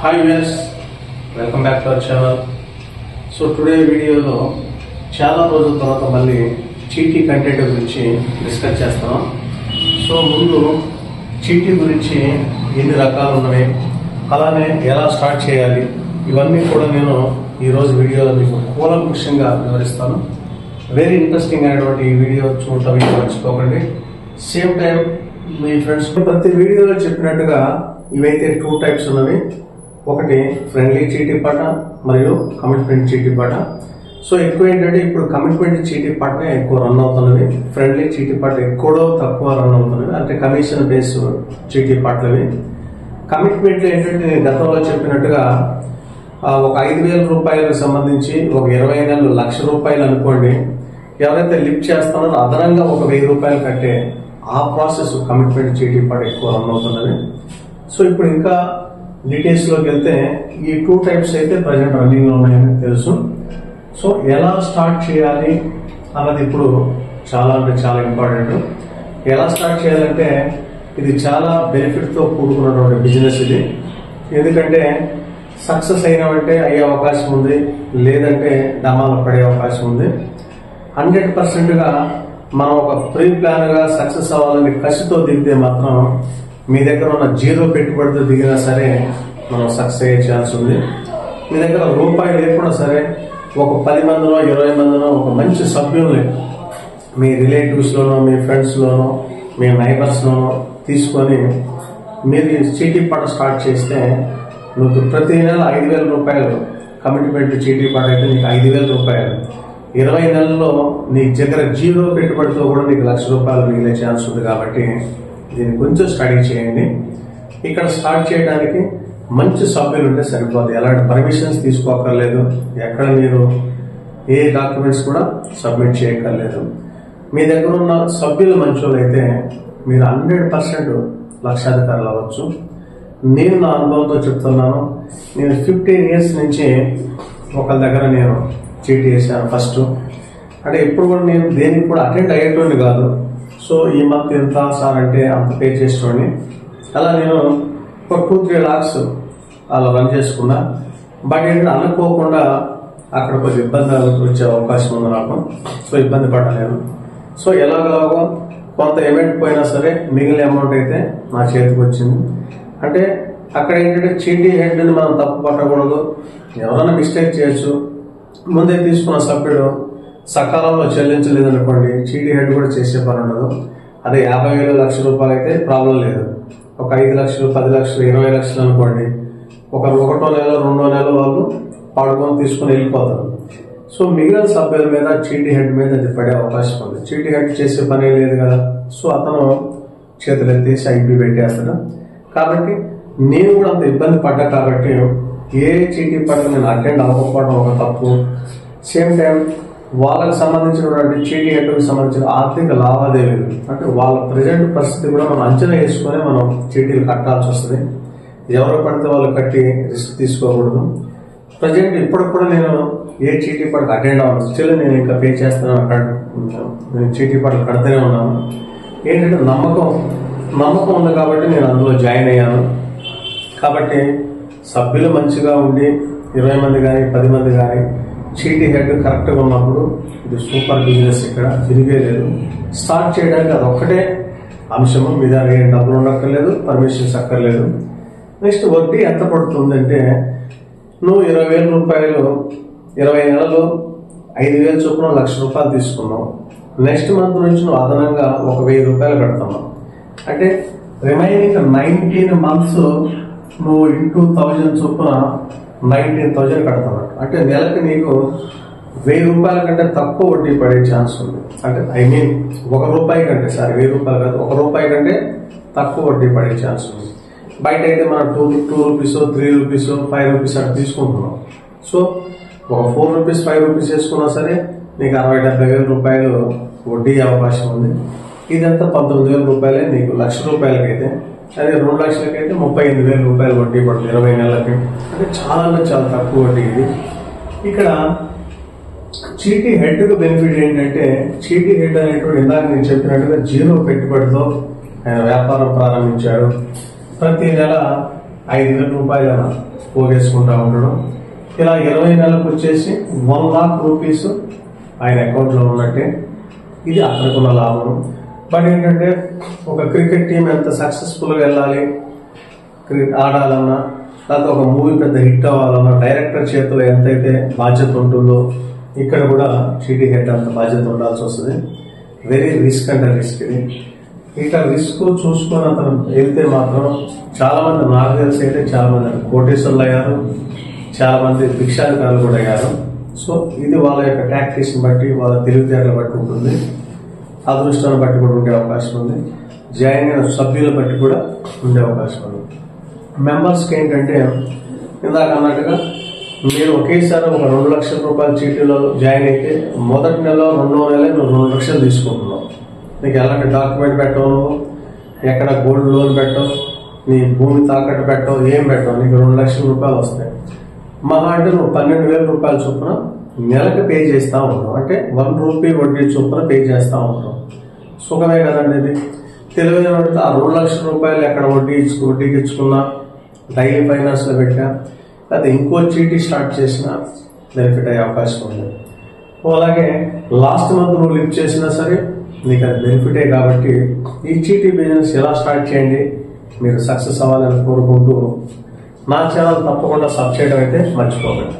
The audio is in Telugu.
Hi viewers, welcome back to our channel. So today వీడియోలో చాలా రోజుల తర్వాత మళ్ళీ చీటీ కంటెంట్ గురించి డిస్కస్ చేస్తాం. సో ముందు చీటీ గురించి ఎన్ని రకాలు ఉన్నాయి, అలానే ఎలా స్టార్ట్ చేయాలి, ఇవన్నీ కూడా నేను ఈరోజు వీడియోలో మీకు కూలంకషంగా వివరిస్తాను. వెరీ ఇంట్రెస్టింగ్ అయినటువంటి ఈ వీడియో చూడటం మర్చిపోకండి. సేమ్ టైం మీ ఫ్రెండ్స్ ప్రతి వీడియోలో చెప్పినట్టుగా ఇవైతే 2 టైప్స్ ఉన్నవి. ఒకటి ఫ్రెండ్లీ చీటీ పాట మరియు కమిట్మెంట్ చీటీ పాట. సో ఎక్కువ ఏంటంటే ఇప్పుడు కమిట్మెంట్ చీటీ పాటనే ఎక్కువ రన్ అవుతున్నవి, ఫ్రెండ్లీ చీటీ పాట ఎక్కువ తక్కువ రన్ అవుతున్నవి. అంటే కమిషన్ బేస్ చీటీ పాటలవి. కమిట్మెంట్ ఏంటంటే నేను గతంలో చెప్పినట్టుగా ఒక 5,000 రూపాయలకు సంబంధించి ఒక 20 నెలలు ₹1,00,000 అనుకోండి, ఎవరైతే లిఫ్ట్ చేస్తారో అదనంగా ఒక 1,000 రూపాయలు కట్టే ఆ ప్రాసెస్ కమిట్మెంట్ చీటీ పాట ఎక్కువ రన్ అవుతున్నది. సో ఇప్పుడు ఇంకా డీటెయిల్స్ లోకి వెళ్తే ఈ 2 టైప్స్ అయితే ప్రజెంట్ రన్నింగ్ లో ఉన్నాయని తెలుసు. సో ఎలా స్టార్ట్ చేయాలి అన్నది ఇప్పుడు చాలా ఇంపార్టెంట్. ఎలా స్టార్ట్ చేయాలంటే ఇది చాలా బెనిఫిట్ తో కూడుకున్నటువంటి బిజినెస్ ఇది. ఎందుకంటే సక్సెస్ అయినామంటే అయ్యే అవకాశం ఉంది, లేదంటే డమాలో పడే అవకాశం ఉంది. 100% గా మనం ఒక ప్రీ ప్లాన్ గా సక్సెస్ అవ్వాలని కసితో దిగితే మాత్రం మీ దగ్గర ఉన్న జీరో పెట్టుబడితో దిగినా సరే మనం సక్సెస్ అయ్యే ఛాన్స్ ఉంది. మీ దగ్గర రూపాయి లేకుండా సరే ఒక 10 మందినో 20 మందినో ఒక మంచి సభ్యుల్ని మీ రిలేటివ్స్ లోనో మీ ఫ్రెండ్స్ లోనో మీ నైబర్స్ లోనో తీసుకొని మీరు చీటీ పాట స్టార్ట్ చేస్తే నువ్వు ప్రతి నెల 5,000 రూపాయలు కమిట్మెంట్ చీటీ పాట అయితే నీకు 5,000 రూపాయలు 20 నెలల్లో నీ దగ్గర జీరో పెట్టుబడితో కూడా నీకు ₹1,00,000 మిగిలే ఛాన్స్ ఉంది. కాబట్టి దీన్ని కొంచెం స్టడీ చేయండి. ఇక్కడ స్టార్ట్ చేయడానికి మంచి సభ్యులు ఉంటే సరిపోదు. ఎలాంటి పర్మిషన్స్ తీసుకోకర్లేదు, ఎక్కడ మీరు ఏ డాక్యుమెంట్స్ కూడా సబ్మిట్ చేయక్కర్లేదు. మీ దగ్గర ఉన్న సభ్యులు మంచోళ్ళు అయితే మీరు 100% లక్షాధికారులు అవ్వచ్చు. నేను నా అనుభవంతో చెప్తున్నాను. నేను 15 years నుంచి ఒకరి దగ్గర నేను చీటీ చేశాను. ఫస్ట్ అంటే ఇప్పుడు కూడా నేను దేనికి కూడా అటెండ్ అయ్యేటోని కాదు. సో ఈ మంత్ ఎంత సార్ అంటే అంత పే చేసేటోని. అలా నేను ఒక 2-3 lakhs అలా రన్ చేసుకున్నా. బట్ ఏంటంటే అనుకోకుండా అక్కడ కొంచెం ఇబ్బంది వచ్చే అవకాశం ఉంది నాకు. సో ఇబ్బంది పడలేను. సో ఎలాగో కొంత అమౌంట్ పోయినా సరే మిగిలిన అమౌంట్ అయితే నా చేతికి వచ్చింది. అంటే అక్కడ ఏంటంటే చీటీ హెడ్ ని మనం తప్పు పట్టకూడదు. ఎవరైనా మిస్టేక్ చేయొచ్చు. ముందే తీసుకున్న సభ్యుడు సకాలంలో చెల్లించలేదనుకోండి, చీటీ హెడ్ కూడా చేసే పని ఉండదు. అదే 50,000 ₹1,00,000 అయితే ప్రాబ్లం లేదు. ఒక 5 లక్షలు 10 లక్షలు 20 లక్షలు అనుకోండి, ఒకటో నెల 2వ నెల వాళ్ళు పాడుకొని తీసుకుని వెళ్ళిపోతారు. సో మిగిలిన సభ్యుల మీద చీటీ హెడ్ మీద అది పడే అవకాశం ఉంది. చీటీ హెడ్ చేసే పని లేదు కదా. సో అతను చేతులు ఎత్తేసి ఐపీ పెట్టేస్తాడు. కాబట్టి నేను కూడా అంత ఇబ్బంది పడ్డా. కాబట్టి ఏ చీటీ పట్ల నేను అటెండ్ అవ్వకపోవడం ఒక తప్పు. సేమ్ టైం వాళ్ళకి సంబంధించినటువంటి చీటీ హెడ్కి సంబంధించిన ఆర్థిక లావాదేవీలు అంటే వాళ్ళ ప్రజెంట్ పరిస్థితి కూడా మనం అంచనా వేసుకొని మనం చీటీలు కట్టాల్సి వస్తుంది. ఎవరు పడితే వాళ్ళు కట్టి రిస్క్ తీసుకోకూడదు. ప్రజెంట్ ఇప్పటికి కూడా నేను ఏ చీటీ పట్ల అటెండ్ అవ్వను. స్టిల్ నేను ఇంకా పే చేస్తాను. నేను చీటీ పట్ల కడుతూనే ఉన్నాను. ఏంటంటే నమ్మకం ఉంది కాబట్టి నేను అందులో జాయిన్ అయ్యాను. కాబట్టి సభ్యులు మంచిగా ఉండి 20 మంది కానీ 10 మంది కానీ చీటీ హెడ్ కరెక్ట్గా ఉన్నప్పుడు ఇది సూపర్ బిజినెస్. ఇక్కడ తిరిగే లేదు. స్టార్ట్ చేయడానికి అది ఒక్కటే అంశము. మీ దగ్గర ఏం డబ్బులు ఉండక్కర్లేదు, పర్మిషన్స్ అక్కర్లేదు. నెక్స్ట్ వడ్డీ ఎంత పడుతుందంటే నువ్వు 20,000 రూపాయలు 20 నెలలు 5,000 చొప్పున ₹1,00,000 తీసుకున్నావు. నెక్స్ట్ మంత్ నుంచి నువ్వు అదనంగా ఒక 1,000 రూపాయలు కడతావు. అంటే రిమైనింగ్ 19 months నువ్వు ఇంటూ 1,000 చొప్పున 19,000 కడతావు. అంటే నెలకి నీకు 1,000 రూపాయల కంటే తక్కువ వడ్డీ పడే ఛాన్స్ ఉంది. అంటే ₹1 కంటే ₹1,000 కాదు, ₹1 కంటే తక్కువ వడ్డీ పడే ఛాన్స్ ఉంది. బయట అయితే మనం $2, ₹3, ₹5 అట్లా తీసుకుంటున్నాం. సో ఒక ₹4, ₹5 వేసుకున్నా సరే నీకు 60,000-70,000 రూపాయలు వడ్డీ అవకాశం ఉంది. ఇదంతా ₹19,000 నీకు ₹1,00,000 అయితే, అదే 2 లక్షలకైతే ₹38,000 వడ్డీ పడుతుంది 20 నెలలకి. అంటే చాలా తక్కువ వడ్డీ ఇది. ఇక్కడ చీటీ హెడ్ కు బెనిఫిట్ ఏంటంటే చీటీ హెడ్ అనేటువంటి ఇందాక నేను చెప్పినట్టుగా జీరో పెట్టుబడితో ఆయన వ్యాపారం ప్రారంభించాడు. ప్రతి నెల 5,000 రూపాయలు పోగేసుకుంటా ఉండడం. ఇలా 20 నెలలకు వచ్చేసి 1 lakh rupees ఆయన అకౌంట్లో ఉన్నట్టే. ఇది అతనుకున్న లాభం. బట్ ఏంటంటే ఒక క్రికెట్ టీం ఎంత సక్సెస్ఫుల్గా వెళ్ళాలి, ఆడాలన్నా, లేకపోతే ఒక మూవీ పెద్ద హిట్ అవ్వాలన్నా డైరెక్టర్ చేతిలో ఎంతైతే బాధ్యత ఉంటుందో ఇక్కడ కూడా చీటీ హెడ్ అంత బాధ్యత ఉండాల్సి వస్తుంది. వెరీ రిస్క్ అంటే రిస్క్. ఇది ఇట్లా రిస్క్ చూసుకొని అతను వెళ్తే మాత్రం చాలా మంది, నాకు తెలిసి అయితే చాలా మంది కోటేశ్వర్లు అయ్యారు, చాలా మంది భిక్షాధికారులు కూడా అయ్యారు. సో ఇది వాళ్ళ యొక్క టాక్టిక్స్ బట్టి, వాళ్ళ తెలివితేటలు బట్టి ఉంటుంది, అదృష్టాన్ని బట్టి కూడా ఉండే అవకాశం ఉంది, జాయిన్ అయిన సభ్యుల బట్టి కూడా ఉండే అవకాశం ఉంది. మెంబర్స్కి ఏంటంటే ఇందాక అన్నట్టుగా మీరు ఒకేసారి ఒక 2 లక్షల రూపాయల చీటీలో జాయిన్ అయితే మొదటి నెల 2వ నెల నువ్వు 2 లక్షలు తీసుకుంటున్నావు. నీకు ఎలాంటి డాక్యుమెంట్ పెట్టవు, నువ్వు ఎక్కడ గోల్డ్ లోన్ పెట్టవు, నీ భూమి తాకట్టు పెట్టవు, ఏం పెట్టవు, నీకు 2 లక్షల రూపాయలు వస్తాయి. మహా అంటే నువ్వు 12,000 రూపాయల చొప్పున నెలకు పే చేస్తూ ఉంటావు. అంటే 1 రూపీ వడ్డీ చొప్పున పే చేస్తూ ఉంటావు. సుఖమే కదండి ఇది. తెలివైన పడితే ఆ 2 లక్షల రూపాయలు ఎక్కడ వడ్డీకి ఇచ్చుకున్నా, డైలీ ఫైనాన్స్లో పెట్టా, లేకపోతే ఇంకో చీటీ స్టార్ట్ చేసినా బెనిఫిట్ అయ్యే అవకాశం ఉంది. అలాగే లాస్ట్ మంత్ నువ్వు లిఫ్ట్ చేసినా సరే నీకు అది బెనిఫిటే. కాబట్టి ఈ చీటీ బిజినెస్ ఎలా స్టార్ట్ చేయండి, మీరు సక్సెస్ అవ్వాలని కోరుకుంటూ నా ఛానల్ తప్పకుండా సబ్స్క్రైబ్ అయితే మర్చిపోకండి.